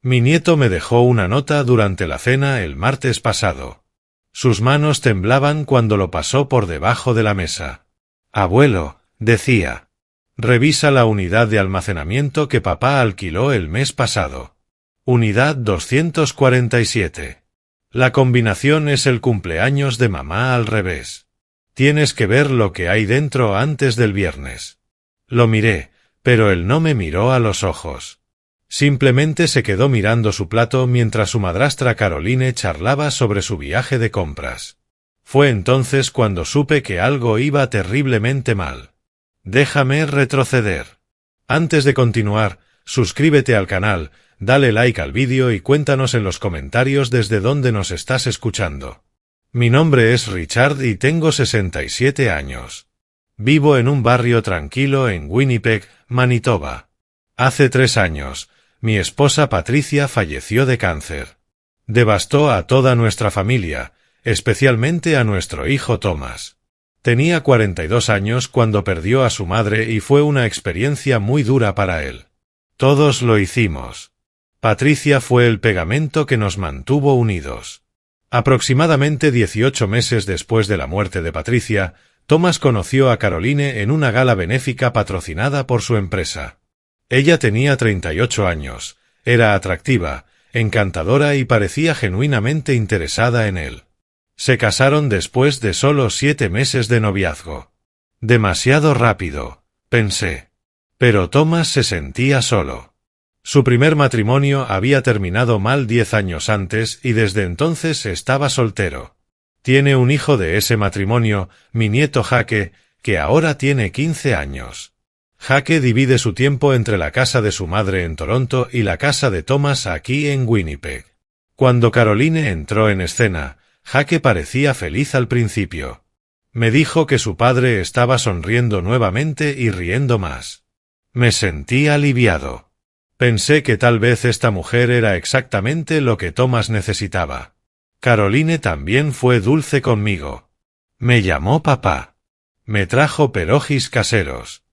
Mi nieto me dejó una nota durante la cena el martes pasado. Sus manos temblaban cuando lo pasó por debajo de la mesa. Abuelo, decía. Revisa la unidad de almacenamiento que papá alquiló el mes pasado. Unidad 247. La combinación es el cumpleaños de mamá al revés. Tienes que ver lo que hay dentro antes del viernes. Lo miré, pero él no me miró a los ojos. Simplemente se quedó mirando su plato mientras su madrastra Caroline charlaba sobre su viaje de compras. Fue entonces cuando supe que algo iba terriblemente mal. Déjame retroceder. Antes de continuar, suscríbete al canal, dale like al vídeo y cuéntanos en los comentarios desde dónde nos estás escuchando. Mi nombre es Richard y tengo 67 años. Vivo en un barrio tranquilo en Winnipeg, Manitoba. Hace 3 años, mi esposa Patricia falleció de cáncer. Devastó a toda nuestra familia, especialmente a nuestro hijo Thomas. Tenía 42 años cuando perdió a su madre y fue una experiencia muy dura para él. Todos lo hicimos. Patricia fue el pegamento que nos mantuvo unidos. Aproximadamente 18 meses después de la muerte de Patricia, Thomas conoció a Caroline en una gala benéfica patrocinada por su empresa. Ella tenía 38 años, era atractiva, encantadora y parecía genuinamente interesada en él. Se casaron después de solo 7 meses de noviazgo. Demasiado rápido, pensé. Pero Thomas se sentía solo. Su primer matrimonio había terminado mal 10 años antes y desde entonces estaba soltero. Tiene un hijo de ese matrimonio, mi nieto Jake, que ahora tiene 15 años. Jake divide su tiempo entre la casa de su madre en Toronto y la casa de Thomas aquí en Winnipeg. Cuando Caroline entró en escena, Jake parecía feliz al principio. Me dijo que su padre estaba sonriendo nuevamente y riendo más. Me sentí aliviado. Pensé que tal vez esta mujer era exactamente lo que Thomas necesitaba. Caroline también fue dulce conmigo. Me llamó papá. Me trajo pierogis caseros.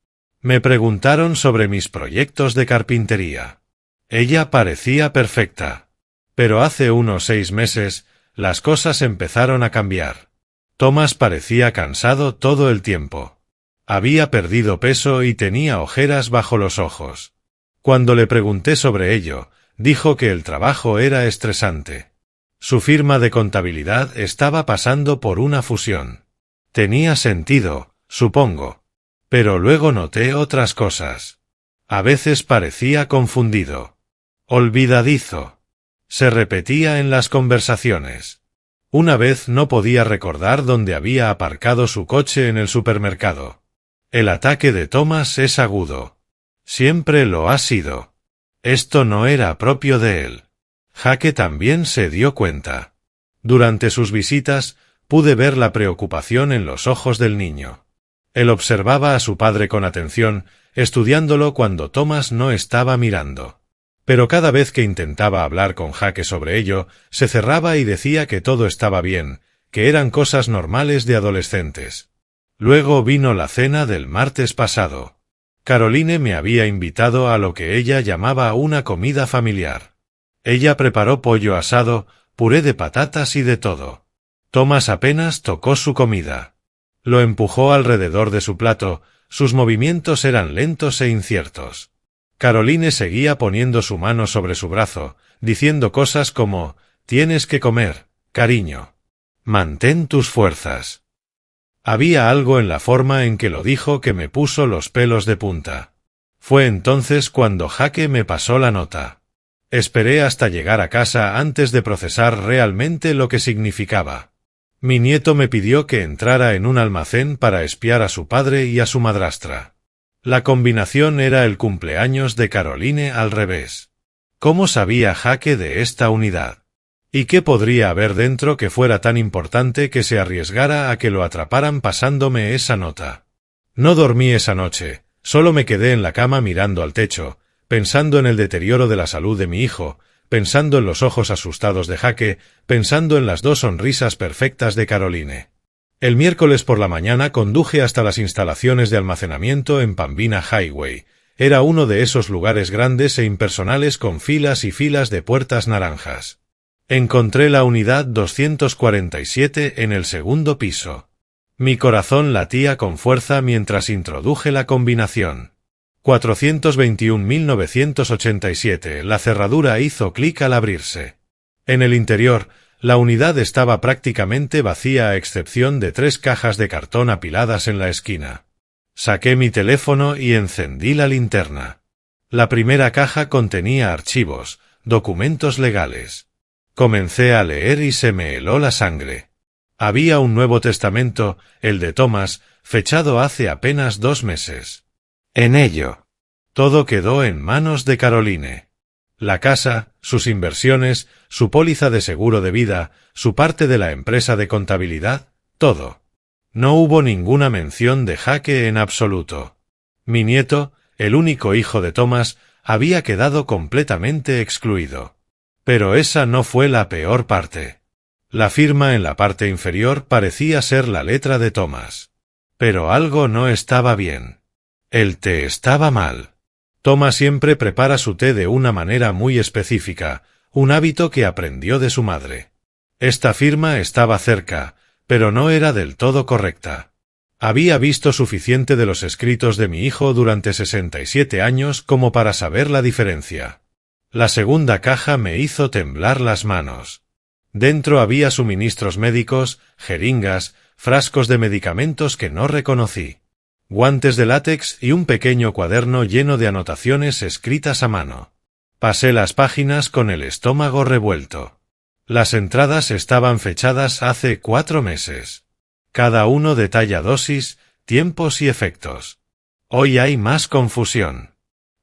Me preguntaron sobre mis proyectos de carpintería. Ella parecía perfecta. Pero hace unos 6 meses, las cosas empezaron a cambiar. Thomas parecía cansado todo el tiempo. Había perdido peso y tenía ojeras bajo los ojos. Cuando le pregunté sobre ello, dijo que el trabajo era estresante. Su firma de contabilidad estaba pasando por una fusión. Tenía sentido, supongo. Pero luego noté otras cosas. A veces parecía confundido. Olvidadizo. Se repetía en las conversaciones. Una vez no podía recordar dónde había aparcado su coche en el supermercado. El ataque de Thomas es agudo. Siempre lo ha sido. Esto no era propio de él. Jake también se dio cuenta. Durante sus visitas, pude ver la preocupación en los ojos del niño. Él observaba a su padre con atención, estudiándolo cuando Thomas no estaba mirando. Pero cada vez que intentaba hablar con Jake sobre ello, se cerraba y decía que todo estaba bien, que eran cosas normales de adolescentes. Luego vino la cena del martes pasado. Caroline me había invitado a lo que ella llamaba una comida familiar. Ella preparó pollo asado, puré de patatas y de todo. Thomas apenas tocó su comida. Lo empujó alrededor de su plato, sus movimientos eran lentos e inciertos. Caroline seguía poniendo su mano sobre su brazo, diciendo cosas como, «Tienes que comer, cariño. Mantén tus fuerzas». Había algo en la forma en que lo dijo que me puso los pelos de punta. Fue entonces cuando Jake me pasó la nota. Esperé hasta llegar a casa antes de procesar realmente lo que significaba. Mi nieto me pidió que entrara en un almacén para espiar a su padre y a su madrastra. La combinación era el cumpleaños de Caroline al revés. ¿Cómo sabía Jake de esta unidad? ¿Y qué podría haber dentro que fuera tan importante que se arriesgara a que lo atraparan pasándome esa nota? No dormí esa noche, solo me quedé en la cama mirando al techo, pensando en el deterioro de la salud de mi hijo, pensando en los ojos asustados de Jake, pensando en las 2 sonrisas perfectas de Caroline. El miércoles por la mañana conduje hasta las instalaciones de almacenamiento en Pembina Highway, Era uno de esos lugares grandes e impersonales con filas y filas de puertas naranjas. Encontré la unidad 247 en el segundo piso. Mi corazón latía con fuerza mientras introduje la combinación. 421.987. La cerradura hizo clic al abrirse. En el interior, la unidad estaba prácticamente vacía a excepción de 3 cajas de cartón apiladas en la esquina. Saqué mi teléfono y encendí la linterna. La primera caja contenía archivos, documentos legales. Comencé a leer y se me heló la sangre. Había un Nuevo Testamento, el de Thomas, fechado hace apenas 2 meses. En ello, todo quedó en manos de Caroline. La casa, sus inversiones, su póliza de seguro de vida, su parte de la empresa de contabilidad, todo. No hubo ninguna mención de Jake en absoluto. Mi nieto, el único hijo de Thomas, había quedado completamente excluido. Pero esa no fue la peor parte. La firma en la parte inferior parecía ser la letra de Thomas. Pero algo no estaba bien. El té estaba mal. Thomas siempre prepara su té de una manera muy específica, un hábito que aprendió de su madre. Esta firma estaba cerca, pero no era del todo correcta. Había visto suficiente de los escritos de mi hijo durante 67 años como para saber la diferencia. La segunda caja me hizo temblar las manos. Dentro había suministros médicos, jeringas, frascos de medicamentos que no reconocí, guantes de látex y un pequeño cuaderno lleno de anotaciones escritas a mano. Pasé las páginas con el estómago revuelto. Las entradas estaban fechadas hace 4 meses. Cada uno detalla dosis, tiempos y efectos. Hoy hay más confusión.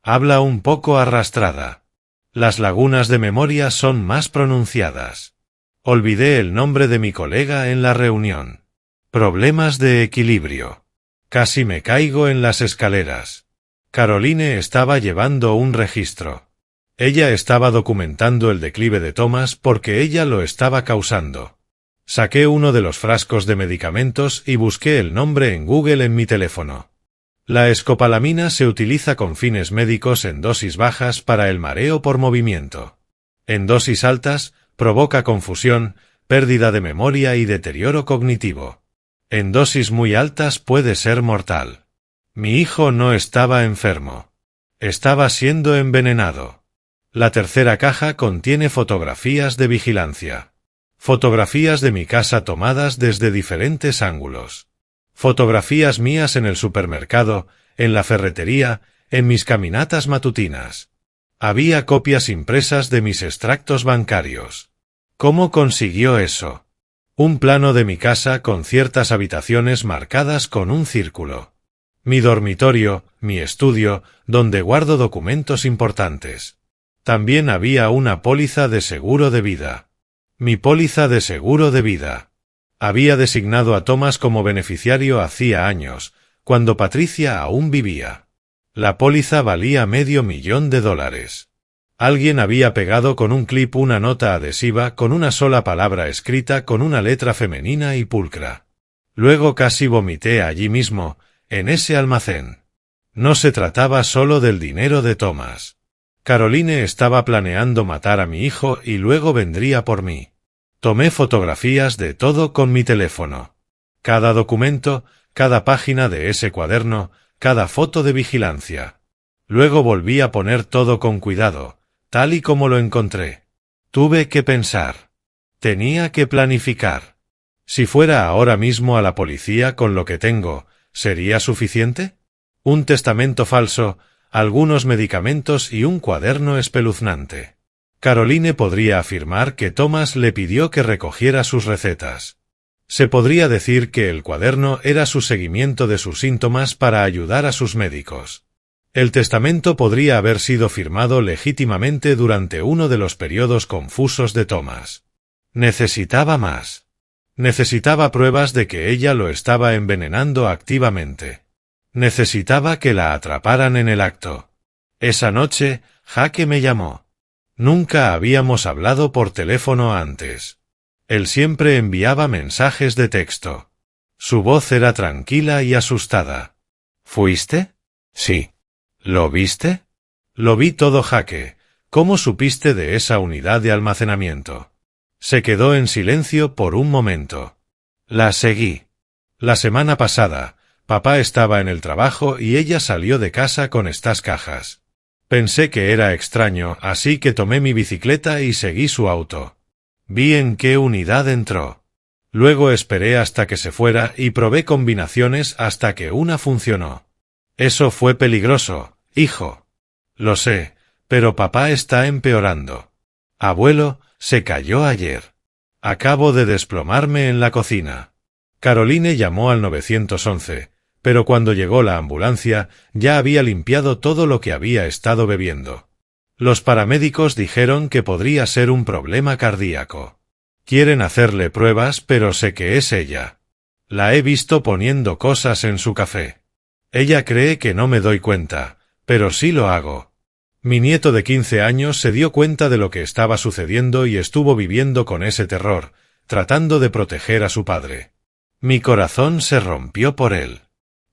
Habla un poco arrastrada. Las lagunas de memoria son más pronunciadas. Olvidé el nombre de mi colega en la reunión. Problemas de equilibrio. Casi me caigo en las escaleras. Caroline estaba llevando un registro. Ella estaba documentando el declive de Thomas porque ella lo estaba causando. Saqué uno de los frascos de medicamentos y busqué el nombre en Google en mi teléfono. La escopolamina se utiliza con fines médicos en dosis bajas para el mareo por movimiento. En dosis altas, provoca confusión, pérdida de memoria y deterioro cognitivo. En dosis muy altas puede ser mortal. Mi hijo no estaba enfermo. Estaba siendo envenenado. La tercera caja contiene fotografías de vigilancia. Fotografías de mi casa tomadas desde diferentes ángulos. Fotografías mías en el supermercado, en la ferretería, en mis caminatas matutinas. Había copias impresas de mis extractos bancarios. ¿Cómo consiguió eso? Un plano de mi casa con ciertas habitaciones marcadas con un círculo. Mi dormitorio, mi estudio, donde guardo documentos importantes. También había una póliza de seguro de vida. Mi póliza de seguro de vida. Había designado a Thomas como beneficiario hacía años, cuando Patricia aún vivía. La póliza valía $500,000. Alguien había pegado con un clip una nota adhesiva con una sola palabra escrita con una letra femenina y pulcra. Luego casi vomité allí mismo, en ese almacén. No se trataba solo del dinero de Thomas. Caroline estaba planeando matar a mi hijo y luego vendría por mí. Tomé fotografías de todo con mi teléfono. Cada documento, cada página de ese cuaderno, cada foto de vigilancia. Luego volví a poner todo con cuidado, tal y como lo encontré. Tuve que pensar. Tenía que planificar. Si fuera ahora mismo a la policía con lo que tengo, ¿sería suficiente? Un testamento falso, algunos medicamentos y un cuaderno espeluznante. Caroline podría afirmar que Thomas le pidió que recogiera sus recetas. Se podría decir que el cuaderno era su seguimiento de sus síntomas para ayudar a sus médicos. El testamento podría haber sido firmado legítimamente durante uno de los periodos confusos de Thomas. Necesitaba más. Necesitaba pruebas de que ella lo estaba envenenando activamente. Necesitaba que la atraparan en el acto. Esa noche, Jake me llamó. Nunca habíamos hablado por teléfono antes. Él siempre enviaba mensajes de texto. Su voz era tranquila y asustada. ¿Fuiste? Sí. ¿Lo viste? Lo vi todo, Jaque. ¿Cómo supiste de esa unidad de almacenamiento? Se quedó en silencio por un momento. La seguí. La semana pasada, papá estaba en el trabajo y ella salió de casa con estas cajas. Pensé que era extraño, así que tomé mi bicicleta y seguí su auto. Vi en qué unidad entró. Luego esperé hasta que se fuera y probé combinaciones hasta que una funcionó. Eso fue peligroso, hijo. Lo sé, pero papá está empeorando. Abuelo, se cayó ayer. Acabo de desplomarme en la cocina. Caroline llamó al 911, pero cuando llegó la ambulancia ya había limpiado todo lo que había estado bebiendo. Los paramédicos dijeron que podría ser un problema cardíaco. Quieren hacerle pruebas, pero sé que es ella. La he visto poniendo cosas en su café. Ella cree que no me doy cuenta, pero sí lo hago. Mi nieto de 15 años se dio cuenta de lo que estaba sucediendo y estuvo viviendo con ese terror, tratando de proteger a su padre. Mi corazón se rompió por él.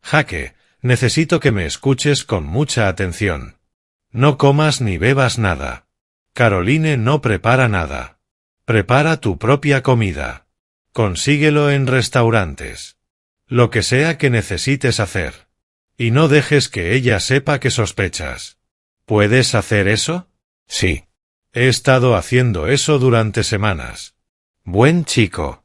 Jaque, necesito que me escuches con mucha atención. No comas ni bebas nada. Caroline no prepara nada. Prepara tu propia comida. Consíguelo en restaurantes. Lo que sea que necesites hacer. Y no dejes que ella sepa que sospechas. ¿Puedes hacer eso? Sí. He estado haciendo eso durante semanas. Buen chico.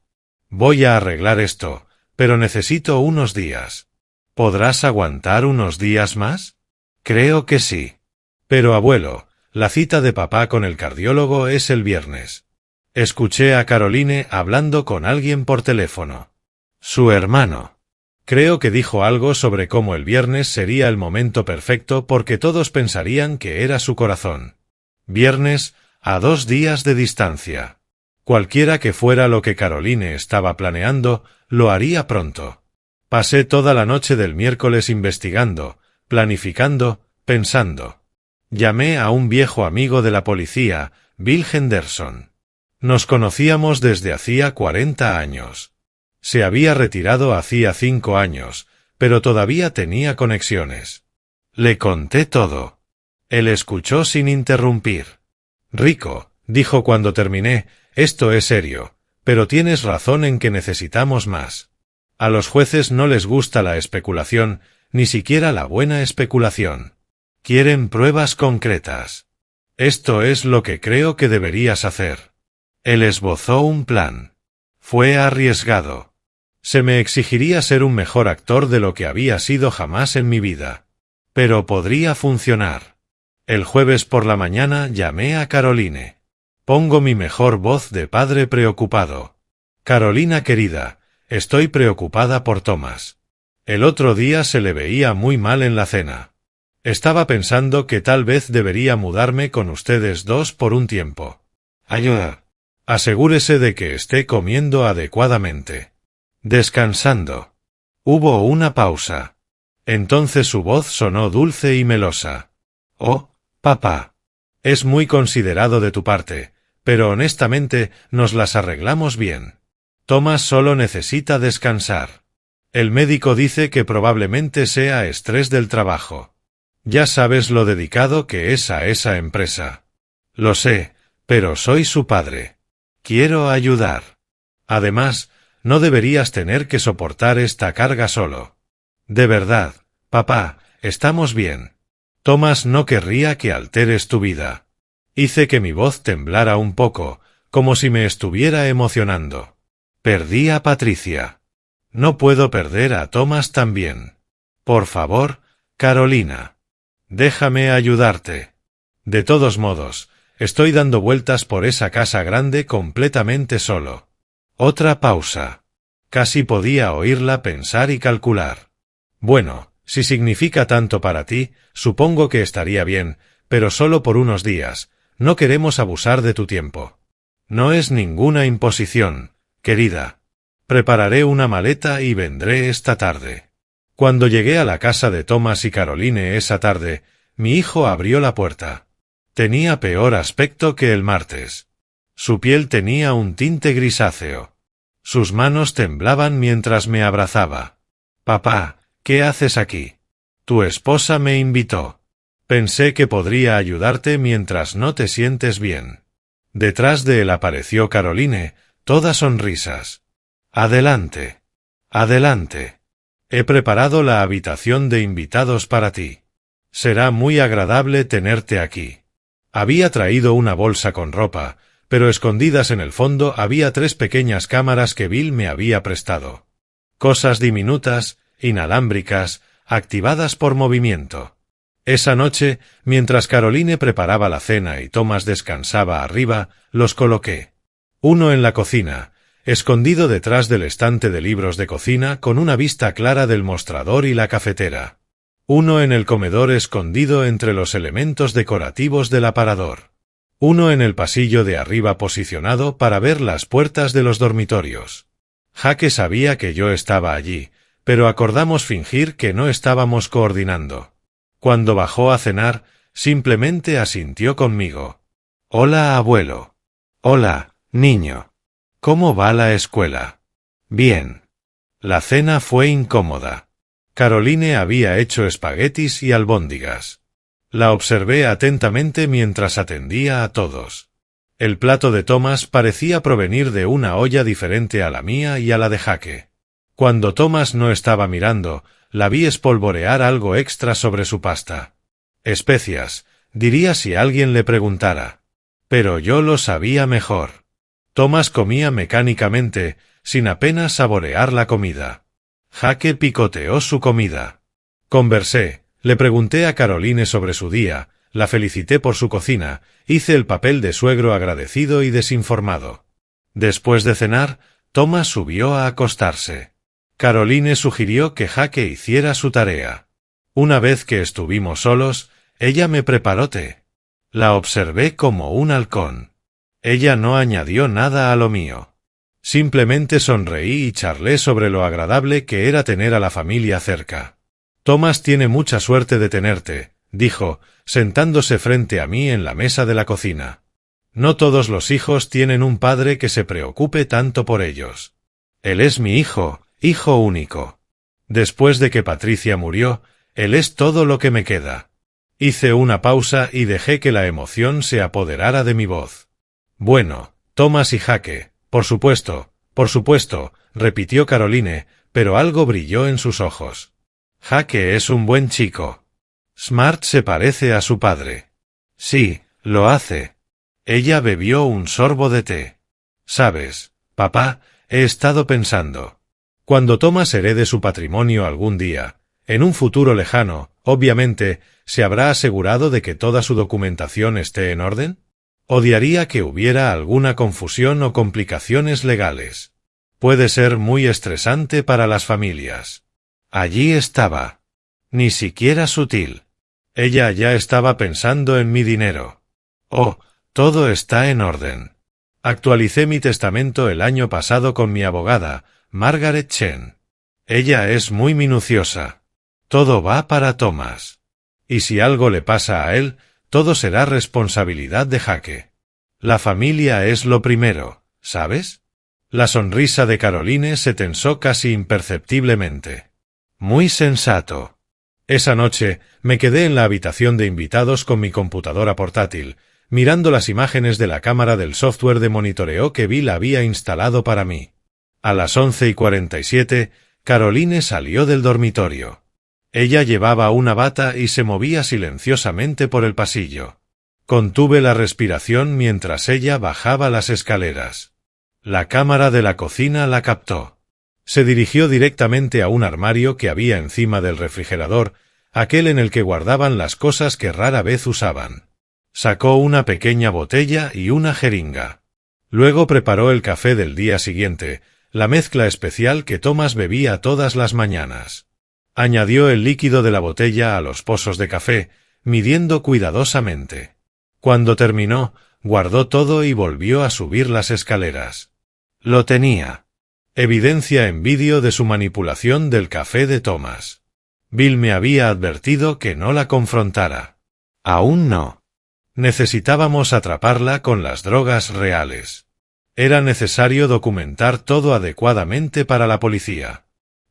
Voy a arreglar esto, pero necesito unos días. ¿Podrás aguantar unos días más? Creo que sí. Pero abuelo, la cita de papá con el cardiólogo es el viernes. Escuché a Caroline hablando con alguien por teléfono. Su hermano. Creo que dijo algo sobre cómo el viernes sería el momento perfecto porque todos pensarían que era su corazón. Viernes, a 2 días de distancia. Cualquiera que fuera lo que Caroline estaba planeando, lo haría pronto. Pasé toda la noche del miércoles investigando, planificando, pensando. Llamé a un viejo amigo de la policía, Bill Henderson. Nos conocíamos desde hacía 40 años. Se había retirado hacía 5 años, pero todavía tenía conexiones. Le conté todo. Él escuchó sin interrumpir. Rico, dijo cuando terminé, esto es serio, pero tienes razón en que necesitamos más. A los jueces no les gusta la especulación, ni siquiera la buena especulación. Quieren pruebas concretas. Esto es lo que creo que deberías hacer. Él esbozó un plan. Fue arriesgado. Se me exigiría ser un mejor actor de lo que había sido jamás en mi vida. Pero podría funcionar. El jueves por la mañana llamé a Caroline. Pongo mi mejor voz de padre preocupado. Carolina querida, estoy preocupada por Thomas. El otro día se le veía muy mal en la cena. Estaba pensando que tal vez debería mudarme con ustedes dos por un tiempo. Ayuda. Asegúrese de que esté comiendo adecuadamente. Descansando. Hubo una pausa. Entonces su voz sonó dulce y melosa. Oh, papá. Es muy considerado de tu parte, pero honestamente nos las arreglamos bien. Thomas solo necesita descansar. El médico dice que probablemente sea estrés del trabajo. Ya sabes lo dedicado que es a esa empresa. Lo sé, pero soy su padre. Quiero ayudar. Además, no deberías tener que soportar esta carga solo. De verdad, papá, estamos bien. Thomas no querría que alteres tu vida. Hice que mi voz temblara un poco, como si me estuviera emocionando. Perdí a Patricia. No puedo perder a Thomas también. Por favor, Carolina. Déjame ayudarte. De todos modos, estoy dando vueltas por esa casa grande completamente solo. Otra pausa. Casi podía oírla pensar y calcular. Bueno, si significa tanto para ti, supongo que estaría bien, pero solo por unos días. No queremos abusar de tu tiempo. No es ninguna imposición, querida. Prepararé una maleta y vendré esta tarde. Cuando llegué a la casa de Thomas y Caroline esa tarde, mi hijo abrió la puerta. Tenía peor aspecto que el martes. Su piel tenía un tinte grisáceo. Sus manos temblaban mientras me abrazaba. Papá, ¿qué haces aquí? Tu esposa me invitó. Pensé que podría ayudarte mientras no te sientes bien. Detrás de él apareció Caroline, toda sonrisas. Adelante. Adelante. He preparado la habitación de invitados para ti. Será muy agradable tenerte aquí. Había traído una bolsa con ropa, pero escondidas en el fondo había 3 pequeñas cámaras que Bill me había prestado. Cosas diminutas, inalámbricas, activadas por movimiento. Esa noche, mientras Caroline preparaba la cena y Thomas descansaba arriba, los coloqué. Uno en la cocina, escondido detrás del estante de libros de cocina con una vista clara del mostrador y la cafetera. Uno en el comedor escondido entre los elementos decorativos del aparador. Uno en el pasillo de arriba posicionado para ver las puertas de los dormitorios. Jake sabía que yo estaba allí, pero acordamos fingir que no estábamos coordinando. Cuando bajó a cenar, simplemente asintió conmigo. Hola, abuelo. Hola, niño. ¿Cómo va la escuela? Bien. La cena fue incómoda. Caroline había hecho espaguetis y albóndigas. La observé atentamente mientras atendía a todos. El plato de Thomas parecía provenir de una olla diferente a la mía y a la de Jake. Cuando Thomas no estaba mirando, la vi espolvorear algo extra sobre su pasta. Especias, diría si alguien le preguntara. Pero yo lo sabía mejor. Thomas comía mecánicamente, sin apenas saborear la comida. Jake picoteó su comida. Conversé, le pregunté a Caroline sobre su día, la felicité por su cocina, hice el papel de suegro agradecido y desinformado. Después de cenar, Thomas subió a acostarse. Caroline sugirió que Jake hiciera su tarea. Una vez que estuvimos solos, ella me preparó té. La observé como un halcón. Ella no añadió nada a lo mío. Simplemente sonreí y charlé sobre lo agradable que era tener a la familia cerca. Thomas tiene mucha suerte de tenerte, dijo, sentándose frente a mí en la mesa de la cocina. No todos los hijos tienen un padre que se preocupe tanto por ellos. Él es mi hijo, hijo único. Después de que Patricia murió, él es todo lo que me queda. Hice una pausa y dejé que la emoción se apoderara de mi voz. Bueno, Thomas y Jake, por supuesto, repitió Caroline, pero algo brilló en sus ojos. Jake es un buen chico. Smart se parece a su padre. Sí, lo hace. Ella bebió un sorbo de té. Sabes, papá, he estado pensando. Cuando Thomas herede su patrimonio algún día, en un futuro lejano, obviamente, ¿se habrá asegurado de que toda su documentación esté en orden? Odiaría que hubiera alguna confusión o complicaciones legales. Puede ser muy estresante para las familias. Allí estaba. Ni siquiera sutil. Ella ya estaba pensando en mi dinero. Oh, todo está en orden. Actualicé mi testamento el año pasado con mi abogada, Margaret Chen. Ella es muy minuciosa. Todo va para Thomas. Y si algo le pasa a él, todo será responsabilidad de Jake. La familia es lo primero, ¿sabes? La sonrisa de Caroline se tensó casi imperceptiblemente. Muy sensato. Esa noche me quedé en la habitación de invitados con mi computadora portátil, mirando las imágenes de la cámara del software de monitoreo que Bill había instalado para mí. A las 11:47, Caroline salió del dormitorio. Ella llevaba una bata y se movía silenciosamente por el pasillo. Contuve la respiración mientras ella bajaba las escaleras. La cámara de la cocina la captó. Se dirigió directamente a un armario que había encima del refrigerador, aquel en el que guardaban las cosas que rara vez usaban. Sacó una pequeña botella y una jeringa. Luego preparó el café del día siguiente, la mezcla especial que Thomas bebía todas las mañanas. Añadió el líquido de la botella a los pozos de café, midiendo cuidadosamente. Cuando terminó, guardó todo y volvió a subir las escaleras. Lo tenía. Evidencia en vídeo de su manipulación del café de Thomas. Bill me había advertido que no la confrontara. Aún no. Necesitábamos atraparla con las drogas reales. Era necesario documentar todo adecuadamente para la policía.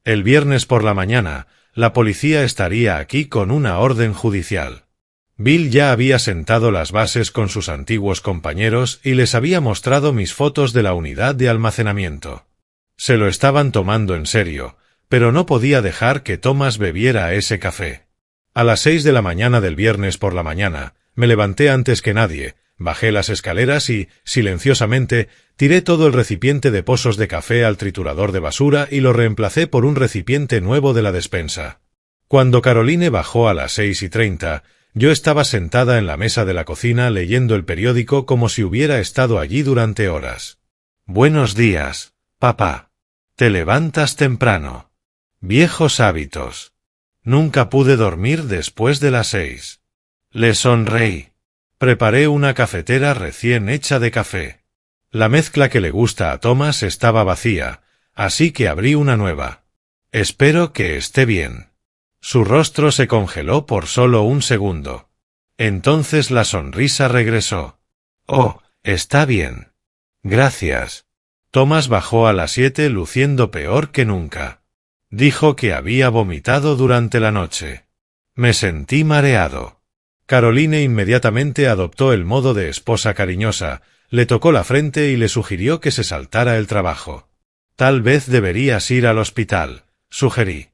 El viernes por la mañana, la policía estaría aquí con una orden judicial. Bill ya había sentado las bases con sus antiguos compañeros y les había mostrado mis fotos de la unidad de almacenamiento. Se lo estaban tomando en serio, pero no podía dejar que Thomas bebiera ese café. A las 6 de la mañana del viernes por la mañana, me levanté antes que nadie, bajé las escaleras y, silenciosamente, tiré todo el recipiente de pozos de café al triturador de basura y lo reemplacé por un recipiente nuevo de la despensa. Cuando Caroline bajó a las 6:30, yo estaba sentada en la mesa de la cocina leyendo el periódico como si hubiera estado allí durante horas. Buenos días, papá. Te levantas temprano. Viejos hábitos. Nunca pude dormir después de las 6. Le sonreí. Preparé una cafetera recién hecha de café. La mezcla que le gusta a Thomas estaba vacía, así que abrí una nueva. Espero que esté bien. Su rostro se congeló por solo un segundo. Entonces la sonrisa regresó. Oh, está bien. Gracias. Thomas bajó a las 7 luciendo peor que nunca. Dijo que había vomitado durante la noche. Me sentí mareado. Caroline inmediatamente adoptó el modo de esposa cariñosa, le tocó la frente y le sugirió que se saltara el trabajo. Tal vez deberías ir al hospital, sugerí.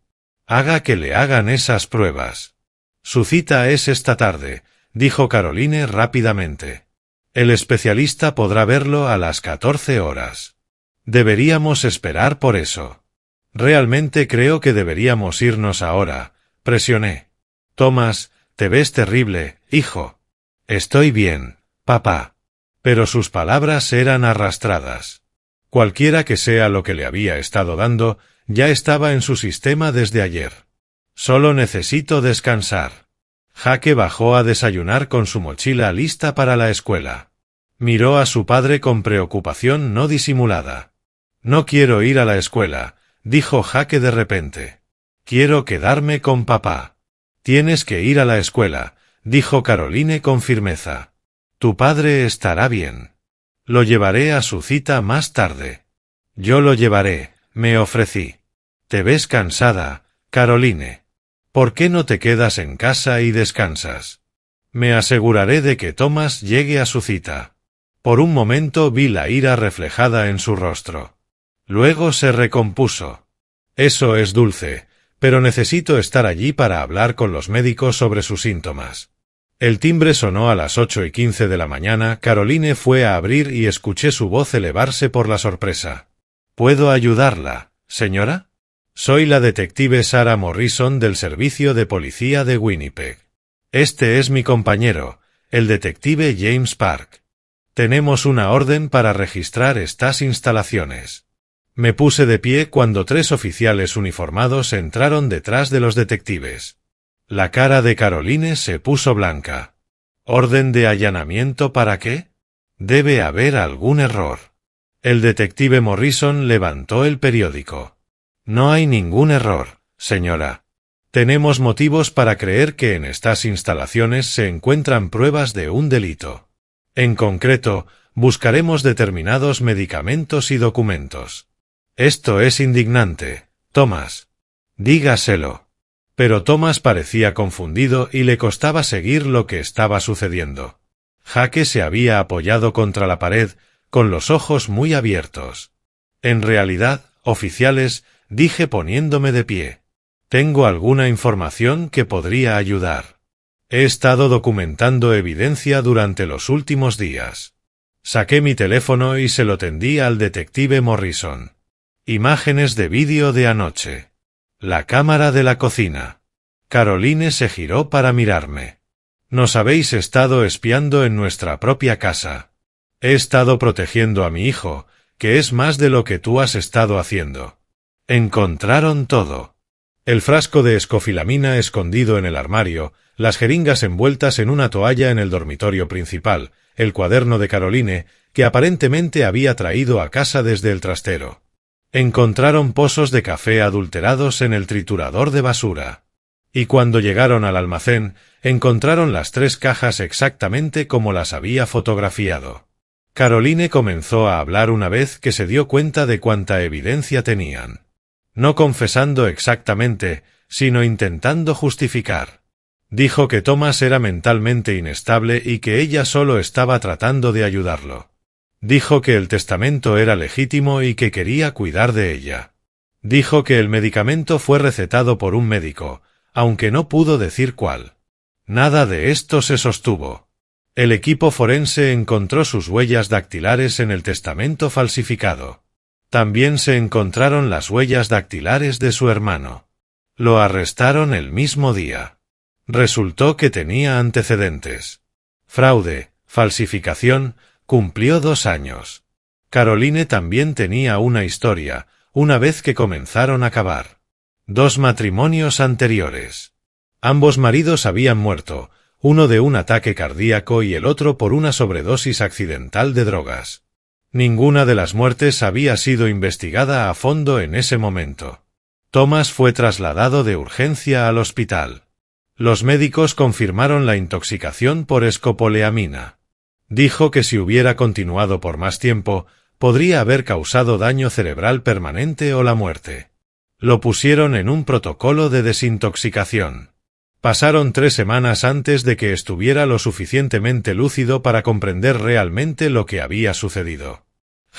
Haga que le hagan esas pruebas. Su cita es esta tarde, dijo Caroline rápidamente. El especialista podrá verlo a las 14 horas. Deberíamos esperar por eso. Realmente creo que deberíamos irnos ahora, presioné. Thomas, te ves terrible, hijo. Estoy bien, papá. Pero sus palabras eran arrastradas. Cualquiera que sea lo que le había estado dando, ya estaba en su sistema desde ayer. Solo necesito descansar. Jake bajó a desayunar con su mochila lista para la escuela. Miró a su padre con preocupación no disimulada. No quiero ir a la escuela, dijo Jake de repente. Quiero quedarme con papá. Tienes que ir a la escuela, dijo Caroline con firmeza. Tu padre estará bien. Lo llevaré a su cita más tarde. Yo lo llevaré, me ofrecí. Te ves cansada, Caroline. ¿Por qué no te quedas en casa y descansas? Me aseguraré de que Thomas llegue a su cita. Por un momento vi la ira reflejada en su rostro. Luego se recompuso. Eso es dulce, pero necesito estar allí para hablar con los médicos sobre sus síntomas. El timbre sonó a las 8:15 de la mañana. Caroline fue a abrir y escuché su voz elevarse por la sorpresa. ¿Puedo ayudarla, señora? Soy la detective Sarah Morrison del Servicio de Policía de Winnipeg. Este es mi compañero, el detective James Park. Tenemos una orden para registrar estas instalaciones. Me puse de pie cuando 3 oficiales uniformados entraron detrás de los detectives. La cara de Caroline se puso blanca. ¿Orden de allanamiento para qué? Debe haber algún error. El detective Morrison levantó el periódico. No hay ningún error, señora. Tenemos motivos para creer que en estas instalaciones se encuentran pruebas de un delito. En concreto, buscaremos determinados medicamentos y documentos. Esto es indignante, Thomas. Dígaselo. Pero Thomas parecía confundido y le costaba seguir lo que estaba sucediendo. Jake se había apoyado contra la pared, con los ojos muy abiertos. En realidad, oficiales, dije poniéndome de pie. Tengo alguna información que podría ayudar. He estado documentando evidencia durante los últimos días. Saqué mi teléfono y se lo tendí al detective Morrison. Imágenes de vídeo de anoche. La cámara de la cocina. Caroline se giró para mirarme. Nos habéis estado espiando en nuestra propia casa. He estado protegiendo a mi hijo, que es más de lo que tú has estado haciendo. Encontraron todo. El frasco de escofilamina escondido en el armario, las jeringas envueltas en una toalla en el dormitorio principal, el cuaderno de Caroline, que aparentemente había traído a casa desde el trastero. Encontraron pozos de café adulterados en el triturador de basura. Y cuando llegaron al almacén, encontraron las 3 cajas exactamente como las había fotografiado. Caroline comenzó a hablar una vez que se dio cuenta de cuánta evidencia tenían. No confesando exactamente, sino intentando justificar. Dijo que Thomas era mentalmente inestable y que ella solo estaba tratando de ayudarlo. Dijo que el testamento era legítimo y que quería cuidar de ella. Dijo que el medicamento fue recetado por un médico, aunque no pudo decir cuál. Nada de esto se sostuvo. El equipo forense encontró sus huellas dactilares en el testamento falsificado. También se encontraron las huellas dactilares de su hermano. Lo arrestaron el mismo día. Resultó que tenía antecedentes. Fraude, falsificación, cumplió 2 años. Caroline también tenía una historia, una vez que comenzaron a cavar. 2 matrimonios anteriores. Ambos maridos habían muerto, uno de un ataque cardíaco y el otro por una sobredosis accidental de drogas. Ninguna de las muertes había sido investigada a fondo en ese momento. Thomas fue trasladado de urgencia al hospital. Los médicos confirmaron la intoxicación por escopolamina. Dijo que si hubiera continuado por más tiempo, podría haber causado daño cerebral permanente o la muerte. Lo pusieron en un protocolo de desintoxicación. Pasaron 3 semanas antes de que estuviera lo suficientemente lúcido para comprender realmente lo que había sucedido.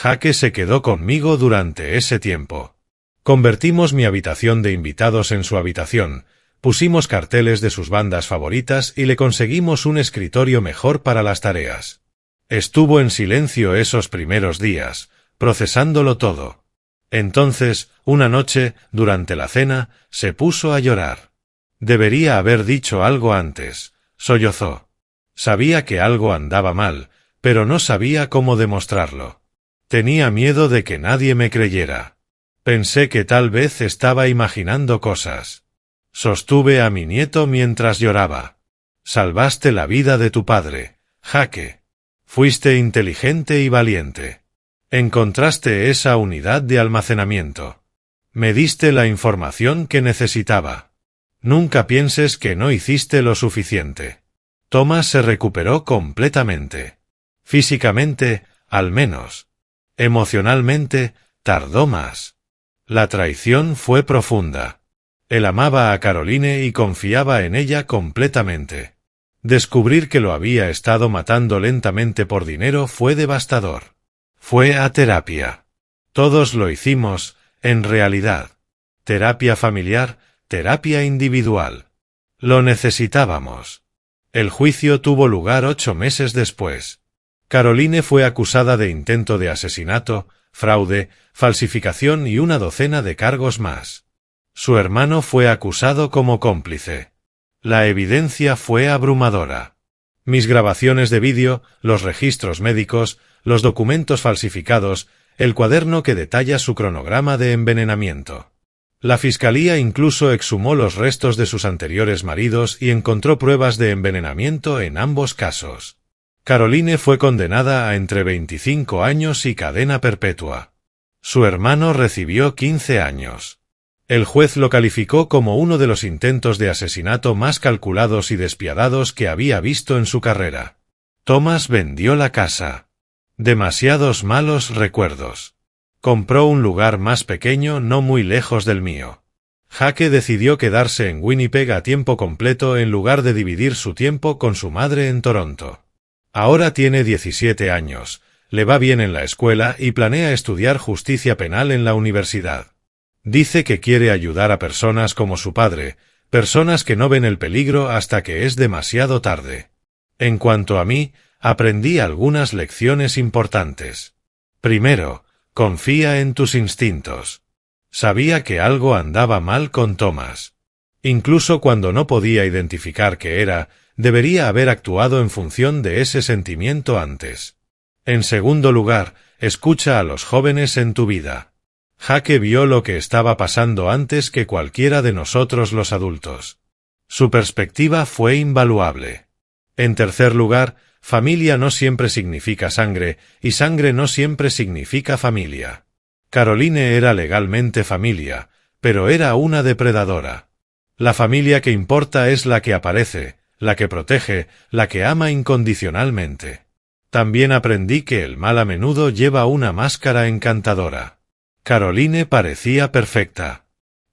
Jake se quedó conmigo durante ese tiempo. Convertimos mi habitación de invitados en su habitación, pusimos carteles de sus bandas favoritas y le conseguimos un escritorio mejor para las tareas. Estuvo en silencio esos primeros días, procesándolo todo. Entonces, una noche, durante la cena, se puso a llorar. Debería haber dicho algo antes, sollozó. Sabía que algo andaba mal, pero no sabía cómo demostrarlo. Tenía miedo de que nadie me creyera. Pensé que tal vez estaba imaginando cosas. Sostuve a mi nieto mientras lloraba. Salvaste la vida de tu padre, Jake. Fuiste inteligente y valiente. Encontraste esa unidad de almacenamiento. Me diste la información que necesitaba. Nunca pienses que no hiciste lo suficiente. Thomas se recuperó completamente. Físicamente, al menos. Emocionalmente, tardó más. La traición fue profunda. Él amaba a Caroline y confiaba en ella completamente. Descubrir que lo había estado matando lentamente por dinero fue devastador. Fue a terapia. Todos lo hicimos, en realidad. Terapia familiar, terapia individual. Lo necesitábamos. El juicio tuvo lugar 8 meses después. Caroline fue acusada de intento de asesinato, fraude, falsificación y una docena de cargos más. Su hermano fue acusado como cómplice. La evidencia fue abrumadora. Mis grabaciones de vídeo, los registros médicos, los documentos falsificados, el cuaderno que detalla su cronograma de envenenamiento. La fiscalía incluso exhumó los restos de sus anteriores maridos y encontró pruebas de envenenamiento en ambos casos. Caroline fue condenada a entre 25 años y cadena perpetua. Su hermano recibió 15 años. El juez lo calificó como uno de los intentos de asesinato más calculados y despiadados que había visto en su carrera. Thomas vendió la casa. Demasiados malos recuerdos. Compró un lugar más pequeño no muy lejos del mío. Jake decidió quedarse en Winnipeg a tiempo completo en lugar de dividir su tiempo con su madre en Toronto. Ahora tiene 17 años, le va bien en la escuela y planea estudiar justicia penal en la universidad. Dice que quiere ayudar a personas como su padre, personas que no ven el peligro hasta que es demasiado tarde. En cuanto a mí, aprendí algunas lecciones importantes. Primero, confía en tus instintos. Sabía que algo andaba mal con Thomas. Incluso cuando no podía identificar qué era, debería haber actuado en función de ese sentimiento antes. En segundo lugar, escucha a los jóvenes en tu vida. Jake vio lo que estaba pasando antes que cualquiera de nosotros los adultos. Su perspectiva fue invaluable. En tercer lugar, familia no siempre significa sangre, y sangre no siempre significa familia. Caroline era legalmente familia, pero era una depredadora. La familia que importa es la que aparece, la que protege, la que ama incondicionalmente. También aprendí que el mal a menudo lleva una máscara encantadora. Caroline parecía perfecta.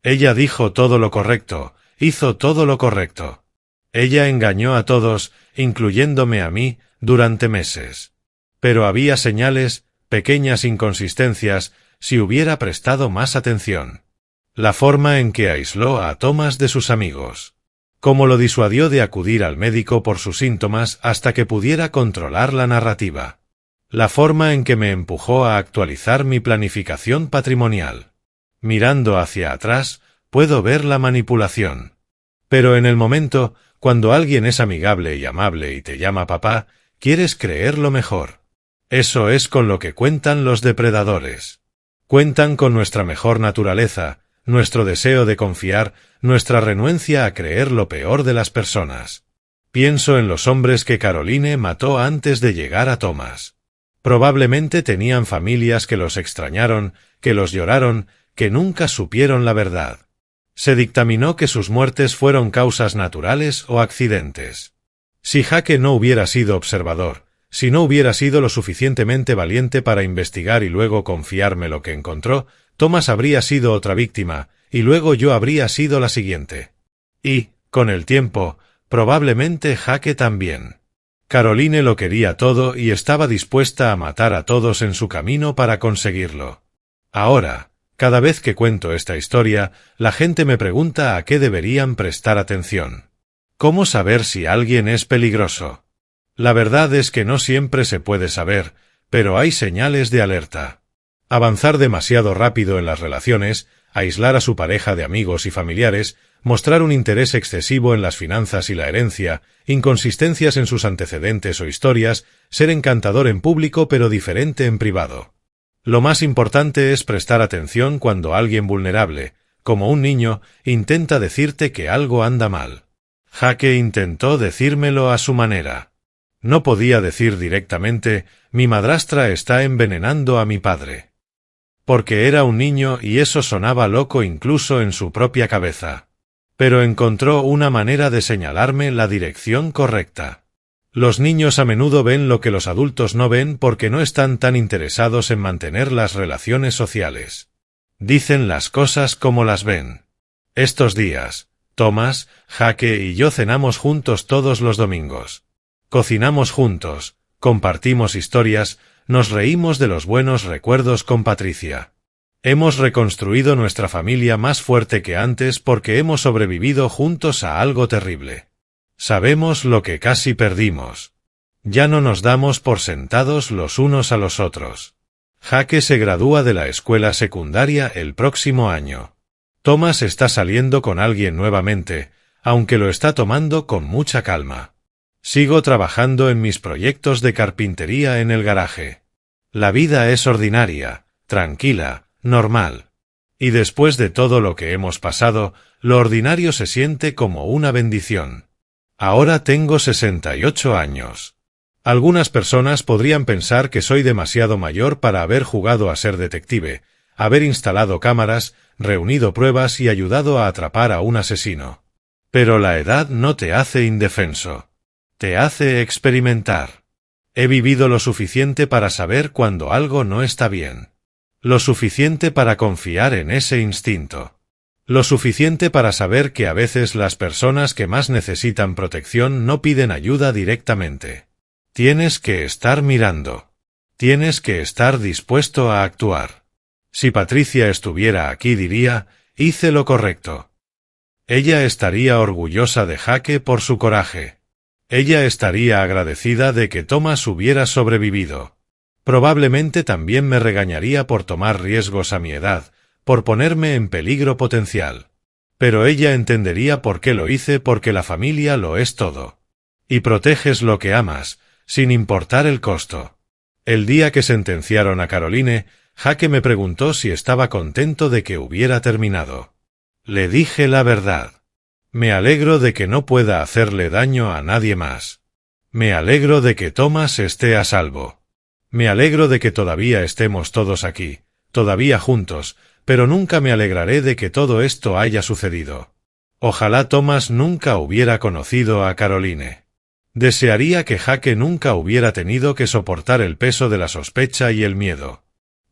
Ella dijo todo lo correcto, hizo todo lo correcto. Ella engañó a todos, incluyéndome a mí, durante meses. Pero había señales, pequeñas inconsistencias, si hubiera prestado más atención. La forma en que aisló a Thomas de sus amigos. Cómo lo disuadió de acudir al médico por sus síntomas hasta que pudiera controlar la narrativa. La forma en que me empujó a actualizar mi planificación patrimonial. Mirando hacia atrás, puedo ver la manipulación. Pero en el momento, cuando alguien es amigable y amable y te llama papá, quieres creer lo mejor. Eso es con lo que cuentan los depredadores. Cuentan con nuestra mejor naturaleza, nuestro deseo de confiar, nuestra renuencia a creer lo peor de las personas. Pienso en los hombres que Caroline mató antes de llegar a Thomas. Probablemente tenían familias que los extrañaron, que los lloraron, que nunca supieron la verdad. Se dictaminó que sus muertes fueron causas naturales o accidentes. Si Jake no hubiera sido observador, si no hubiera sido lo suficientemente valiente para investigar y luego confiarme lo que encontró, Thomas habría sido otra víctima, y luego yo habría sido la siguiente. Y, con el tiempo, probablemente Jake también. Caroline lo quería todo y estaba dispuesta a matar a todos en su camino para conseguirlo. Ahora, cada vez que cuento esta historia, la gente me pregunta a qué deberían prestar atención. ¿Cómo saber si alguien es peligroso? La verdad es que no siempre se puede saber, pero hay señales de alerta. Avanzar demasiado rápido en las relaciones, aislar a su pareja de amigos y familiares, mostrar un interés excesivo en las finanzas y la herencia, inconsistencias en sus antecedentes o historias, ser encantador en público pero diferente en privado. Lo más importante es prestar atención cuando alguien vulnerable, como un niño, intenta decirte que algo anda mal. Jake intentó decírmelo a su manera. No podía decir directamente, mi madrastra está envenenando a mi padre. Porque era un niño y eso sonaba loco incluso en su propia cabeza. Pero encontró una manera de señalarme la dirección correcta. Los niños a menudo ven lo que los adultos no ven porque no están tan interesados en mantener las relaciones sociales. Dicen las cosas como las ven. Estos días, Thomas, Jake y yo cenamos juntos todos los domingos. Cocinamos juntos, compartimos historias, nos reímos de los buenos recuerdos con Patricia. Hemos reconstruido nuestra familia más fuerte que antes porque hemos sobrevivido juntos a algo terrible. Sabemos lo que casi perdimos. Ya no nos damos por sentados los unos a los otros. Jake se gradúa de la escuela secundaria el próximo año. Thomas está saliendo con alguien nuevamente, aunque lo está tomando con mucha calma. Sigo trabajando en mis proyectos de carpintería en el garaje. La vida es ordinaria, tranquila, normal. Y después de todo lo que hemos pasado, lo ordinario se siente como una bendición. Ahora tengo 68 años. Algunas personas podrían pensar que soy demasiado mayor para haber jugado a ser detective, haber instalado cámaras, reunido pruebas y ayudado a atrapar a un asesino. Pero la edad no te hace indefenso. Te hace experimentar. He vivido lo suficiente para saber cuando algo no está bien. Lo suficiente para confiar en ese instinto. Lo suficiente para saber que a veces las personas que más necesitan protección no piden ayuda directamente. Tienes que estar mirando. Tienes que estar dispuesto a actuar. Si Patricia estuviera aquí diría, hice lo correcto. Ella estaría orgullosa de Jake por su coraje. Ella estaría agradecida de que Thomas hubiera sobrevivido. Probablemente también me regañaría por tomar riesgos a mi edad, por ponerme en peligro potencial. Pero ella entendería por qué lo hice porque la familia lo es todo. Y proteges lo que amas, sin importar el costo. El día que sentenciaron a Caroline, Jake me preguntó si estaba contento de que hubiera terminado. Le dije la verdad. Me alegro de que no pueda hacerle daño a nadie más. Me alegro de que Thomas esté a salvo. Me alegro de que todavía estemos todos aquí, todavía juntos, pero nunca me alegraré de que todo esto haya sucedido. Ojalá Thomas nunca hubiera conocido a Caroline. Desearía que Jake nunca hubiera tenido que soportar el peso de la sospecha y el miedo.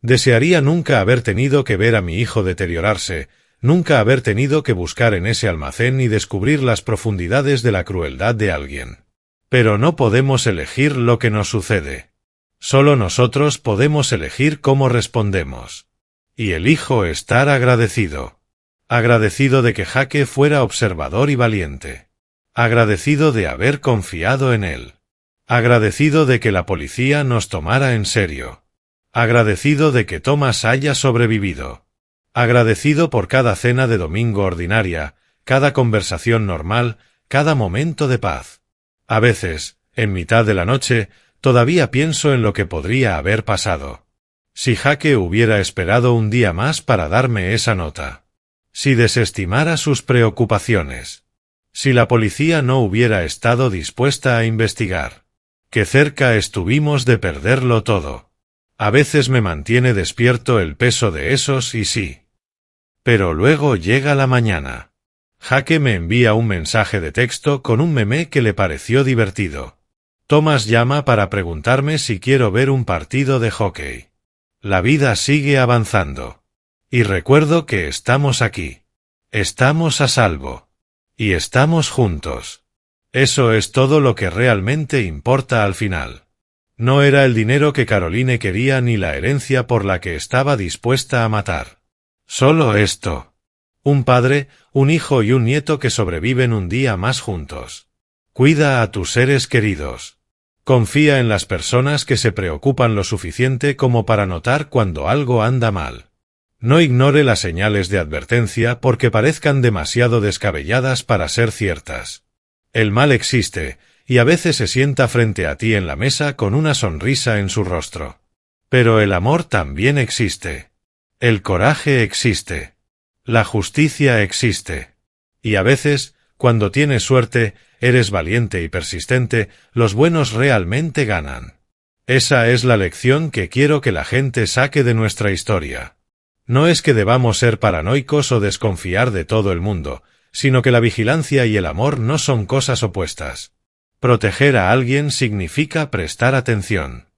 Desearía nunca haber tenido que ver a mi hijo deteriorarse, nunca haber tenido que buscar en ese almacén y descubrir las profundidades de la crueldad de alguien. Pero no podemos elegir lo que nos sucede. Solo nosotros podemos elegir cómo respondemos. Y elijo estar agradecido. Agradecido de que Jake fuera observador y valiente. Agradecido de haber confiado en él. Agradecido de que la policía nos tomara en serio. Agradecido de que Thomas haya sobrevivido. Agradecido por cada cena de domingo ordinaria, cada conversación normal, cada momento de paz. A veces, en mitad de la noche, todavía pienso en lo que podría haber pasado. Si Jake hubiera esperado un día más para darme esa nota. Si desestimara sus preocupaciones. Si la policía no hubiera estado dispuesta a investigar. Qué cerca estuvimos de perderlo todo. A veces me mantiene despierto el peso de esos y sí. Pero luego llega la mañana. Jake me envía un mensaje de texto con un meme que le pareció divertido. Thomas llama para preguntarme si quiero ver un partido de hockey. La vida sigue avanzando. Y recuerdo que estamos aquí. Estamos a salvo. Y estamos juntos. Eso es todo lo que realmente importa al final. No era el dinero que Caroline quería ni la herencia por la que estaba dispuesta a matar. Solo esto. Un padre, un hijo y un nieto que sobreviven un día más juntos. Cuida a tus seres queridos. Confía en las personas que se preocupan lo suficiente como para notar cuando algo anda mal. No ignore las señales de advertencia porque parezcan demasiado descabelladas para ser ciertas. El mal existe, y a veces se sienta frente a ti en la mesa con una sonrisa en su rostro. Pero el amor también existe. El coraje existe. La justicia existe. Y a veces, cuando tienes suerte, eres valiente y persistente, los buenos realmente ganan. Esa es la lección que quiero que la gente saque de nuestra historia. No es que debamos ser paranoicos o desconfiar de todo el mundo, sino que la vigilancia y el amor no son cosas opuestas. Proteger a alguien significa prestar atención.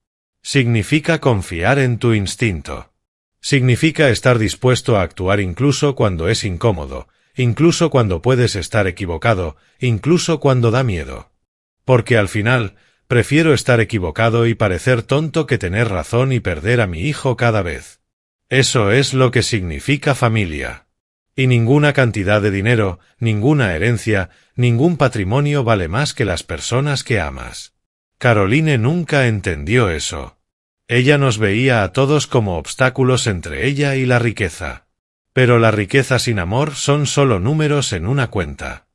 Significa confiar en tu instinto. Significa estar dispuesto a actuar incluso cuando es incómodo, incluso cuando puedes estar equivocado, incluso cuando da miedo. Porque al final, prefiero estar equivocado y parecer tonto que tener razón y perder a mi hijo cada vez. Eso es lo que significa familia. Y ninguna cantidad de dinero, ninguna herencia, ningún patrimonio vale más que las personas que amas. Caroline nunca entendió eso. Ella nos veía a todos como obstáculos entre ella y la riqueza. Pero la riqueza sin amor son solo números en una cuenta.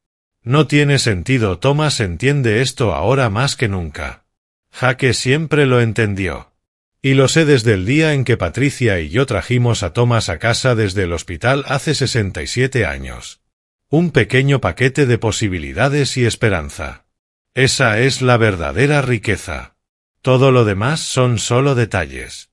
No tiene sentido. Thomas entiende esto ahora más que nunca. Jake siempre lo entendió. Y lo sé desde el día en que Patricia y yo trajimos a Thomas a casa desde el hospital hace 67 años. Un pequeño paquete de posibilidades y esperanza. Esa es la verdadera riqueza. Todo lo demás son solo detalles.